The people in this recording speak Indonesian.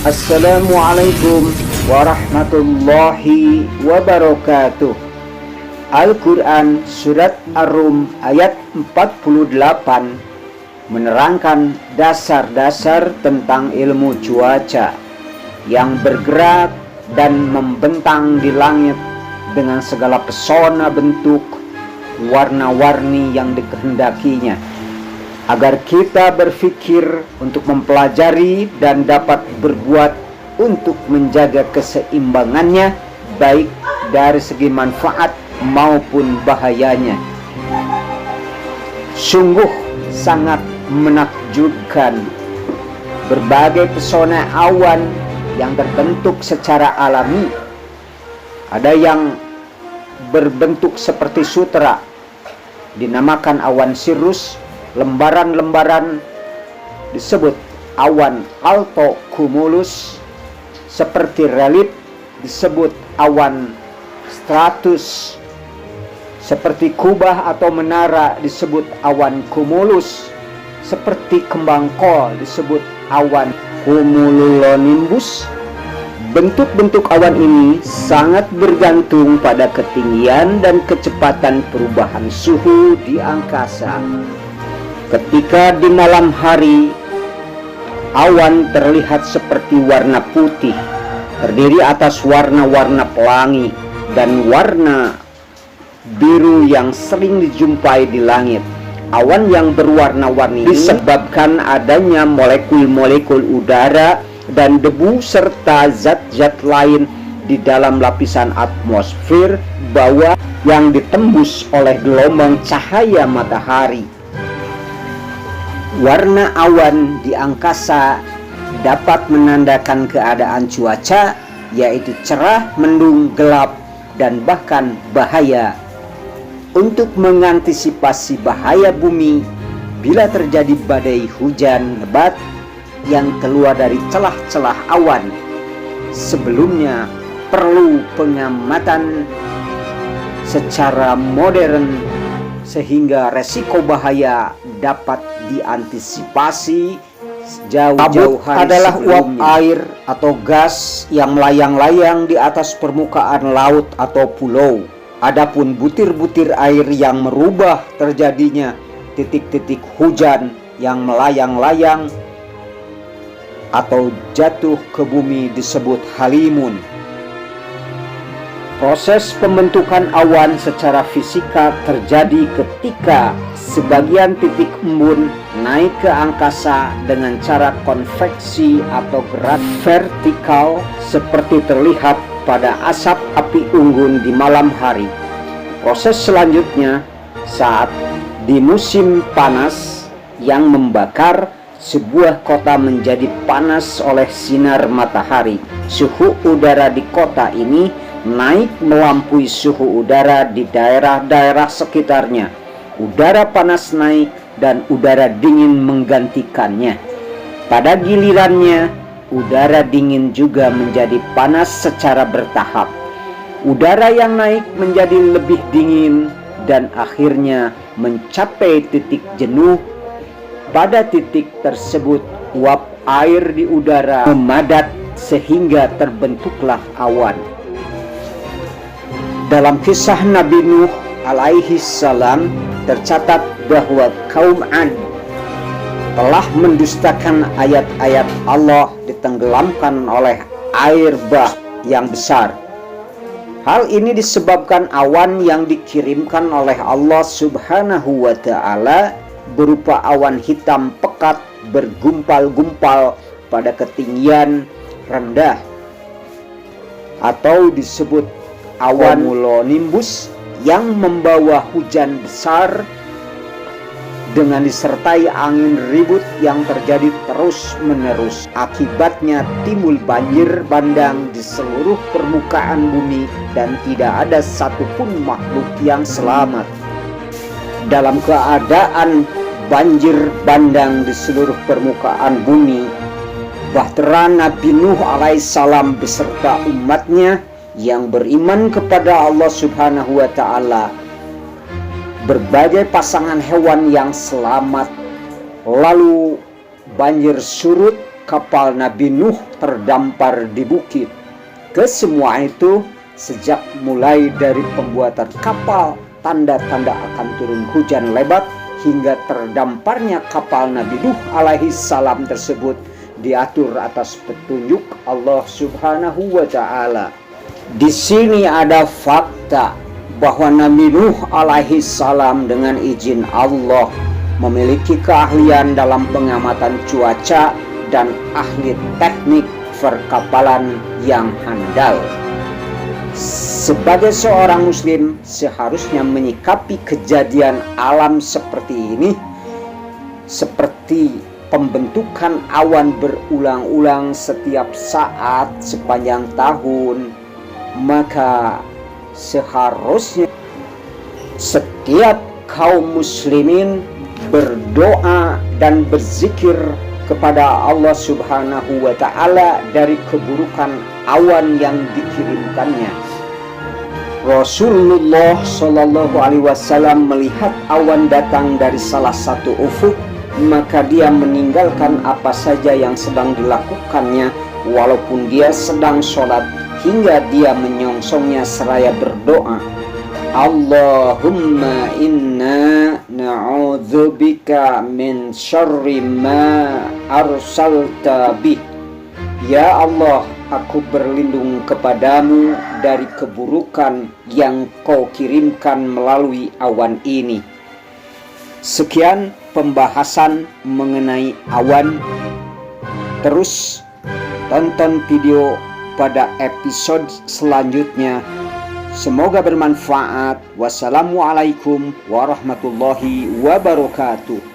Assalamualaikum warahmatullahi wabarakatuh. Al-Quran Surat Ar-Rum ayat 48 menerangkan dasar-dasar tentang ilmu cuaca yang bergerak dan membentang di langit dengan segala pesona bentuk, warna-warni yang dikehendakinya, agar kita berpikir untuk mempelajari dan dapat berbuat untuk menjaga keseimbangannya, baik dari segi manfaat maupun bahayanya. Sungguh sangat menakjubkan berbagai pesona awan yang terbentuk secara alami. Ada yang berbentuk seperti sutra, dinamakan awan sirrus. Lembaran-lembaran disebut awan altocumulus. Seperti relief disebut awan stratus. Seperti kubah atau menara disebut awan cumulus. Seperti kembang kol disebut awan cumulonimbus. Bentuk-bentuk awan ini sangat bergantung pada ketinggian dan kecepatan perubahan suhu di angkasa. Ketika di malam hari, awan terlihat seperti warna putih, terdiri atas warna-warna pelangi dan warna biru yang sering dijumpai di langit. Awan yang berwarna-warni disebabkan adanya molekul-molekul udara dan debu serta zat-zat lain di dalam lapisan atmosfer bawah yang ditembus oleh gelombang cahaya matahari. Warna awan di angkasa dapat menandakan keadaan cuaca, yaitu cerah, mendung, gelap, dan bahkan bahaya. Untuk mengantisipasi bahaya bumi bila terjadi badai hujan lebat yang keluar dari celah-celah awan, sebelumnya perlu pengamatan secara modern sehingga resiko bahaya dapat diantisipasi jauh-jauh hari. Adalah uap air atau gas yang melayang-layang di atas permukaan laut atau pulau. Adapun butir-butir air yang merubah terjadinya titik-titik hujan yang melayang-layang atau jatuh ke bumi disebut halimun. Proses pembentukan awan secara fisika terjadi ketika sebagian titik embun naik ke angkasa dengan cara konveksi atau gerak vertikal seperti terlihat pada asap api unggun di malam hari. Proses selanjutnya saat di musim panas yang membakar, sebuah kota menjadi panas oleh sinar matahari. Suhu udara di kota ini naik melampaui suhu udara di daerah-daerah sekitarnya. Udara panas naik dan udara dingin menggantikannya. Pada gilirannya, udara dingin juga menjadi panas secara bertahap. Udara yang naik menjadi lebih dingin dan akhirnya mencapai titik jenuh. Pada titik tersebut, uap air di udara memadat sehingga terbentuklah awan. Dalam kisah Nabi Nuh alaihi salam tercatat bahwa kaum Ad telah mendustakan ayat-ayat Allah ditenggelamkan oleh air bah yang besar. Hal ini disebabkan awan yang dikirimkan oleh Allah Subhanahu wa ta'ala berupa awan hitam pekat bergumpal-gumpal pada ketinggian rendah atau disebut awan cumulonimbus yang membawa hujan besar dengan disertai angin ribut yang terjadi terus-menerus. Akibatnya timbul banjir bandang di seluruh permukaan bumi dan tidak ada satupun makhluk yang selamat. Dalam keadaan banjir bandang di seluruh permukaan bumi, bahtera Nabi Nuh alaihissalam beserta umatnya yang beriman kepada Allah Subhanahu wa ta'ala, berbagai pasangan hewan yang selamat, lalu banjir surut kapal Nabi Nuh terdampar di bukit. Kesemua itu sejak mulai dari pembuatan kapal, tanda-tanda akan turun hujan lebat, hingga terdamparnya kapal Nabi Nuh alaihi salam tersebut diatur atas petunjuk Allah Subhanahu wa Ta'ala. Di sini ada fakta bahwa Nabi Nuh alaihi salam dengan izin Allah memiliki keahlian dalam pengamatan cuaca dan ahli teknik perkapalan yang handal. Sebagai seorang muslim seharusnya menyikapi kejadian alam seperti ini seperti pembentukan awan berulang-ulang setiap saat sepanjang tahun. Maka seharusnya setiap kaum muslimin berdoa dan berzikir kepada Allah Subhanahu wa Ta'ala dari keburukan awan yang dikirimkannya. Rasulullah Shallallahu Alaihi Wasallam melihat awan datang dari salah satu ufuk, maka dia meninggalkan apa saja yang sedang dilakukannya walaupun dia sedang sholat, hingga dia menyongsongnya seraya berdoa, Allahumma inna na'udzubika min syarri ma arsalta bih. Ya Allah, aku berlindung kepadamu dari keburukan yang kau kirimkan melalui awan ini. Sekian pembahasan mengenai awan. Terus tonton video pada episode selanjutnya. Semoga bermanfaat. Wassalamualaikum warahmatullahi wabarakatuh.